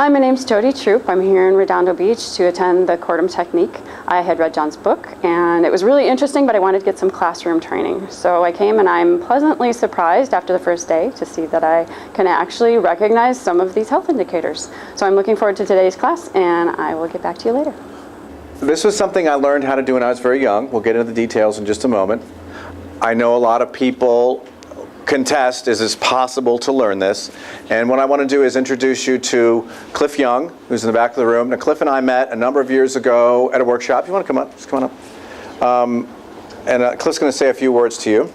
Hi, my name's Jody Troop. I'm here in Redondo Beach to attend the Kortum technique. I had read John's book and it was really interesting, but I wanted to get some classroom training. So I came and I'm pleasantly surprised after the first day to see that I can actually recognize some of these health indicators. So I'm looking forward to today's class and I will get back to you later. This was something I learned how to do when I was very young. We'll get into the details in just a moment. I know a lot of people contest, is it possible to learn this? And what I want to do is introduce you to Cliff Young, who's in the back of the room. Now, Cliff and I met a number of years ago at a workshop. You want to come up? Just come on up. Cliff's going to say a few words to you.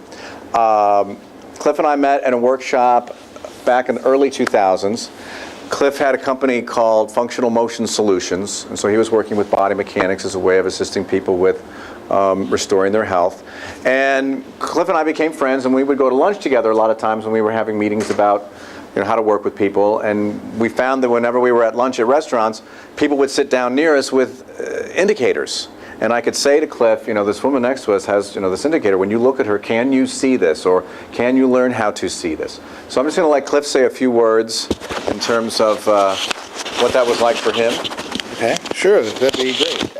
Cliff and I met at a workshop back in the early 2000s. Cliff had a company called Functional Motion Solutions, and so he was working with body mechanics as a way of assisting people with restoring their health. And Cliff and I became friends, and we would go to lunch together a lot of times when we were having meetings about how to work with people. And we found that whenever we were at lunch at restaurants, people would sit down near us with indicators. And I could say to Cliff, this woman next to us has this indicator. When you look at her, can you see this? Or can you learn how to see this? So I'm just going to let Cliff say a few words in terms of what that was like for him. Okay, sure, that'd be great.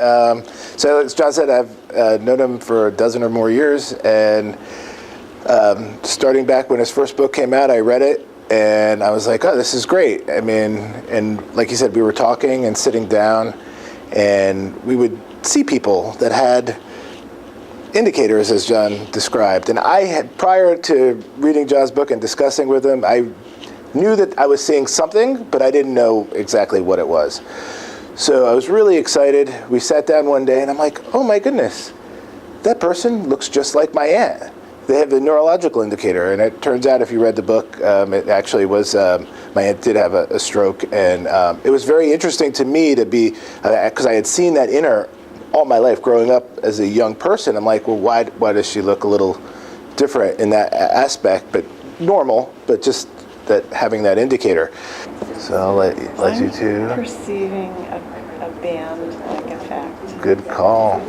So as John said, I've known him for a dozen or more years, and starting back when his first book came out, I read it, and I was like, oh, this is great. I mean, and like you said, we were talking and sitting down, and we would see people that had indicators, as John described. And I had, prior to reading John's book and discussing with him, I knew that I was seeing something, but I didn't know exactly what it was. So I was really excited. We sat down one day and I'm like, oh my goodness, that person looks just like my aunt. They have the neurological indicator, and it turns out if you read the book, it actually was, my aunt did have a stroke, and it was very interesting to me to be, because I had seen that in her all my life growing up as a young person. I'm like, well, why does she look a little different in that aspect, but normal, but just that having that indicator. So I'll let you two. Perceiving a band-like effect. Good call.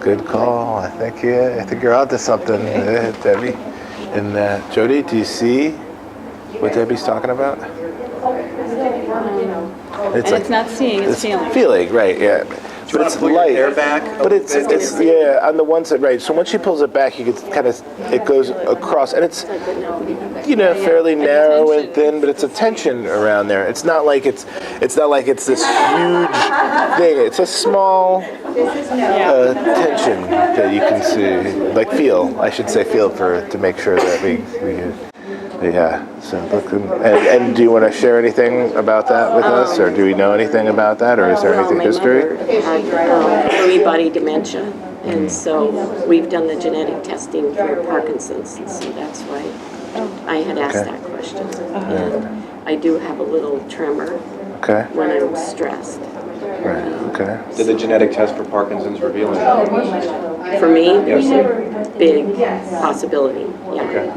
Good call. I think you're onto something, Debbie. And Jody, do you see what Debbie's talking about? It's not seeing, it's feeling. Feeling, right? Yeah. But it's light. Your hair back. But it's on the one side, right? So once she pulls it back, you can kind of, it goes across, and it's fairly narrow and thin, but it's a tension around there. It's not like it's this huge thing. It's a small tension that you can see, like feel. I should say feel to make sure that we yeah. So and do you want to share anything about that with us, or do we know anything about that, or is there anything history? Had Lewy body dementia, and so we've done the genetic testing for Parkinson's, and so that's why I had asked that question. And I do have a little tremor when I'm stressed. Right. Okay. Did the genetic test for Parkinson's reveal anything? For me, there's a big possibility. Yeah. Okay.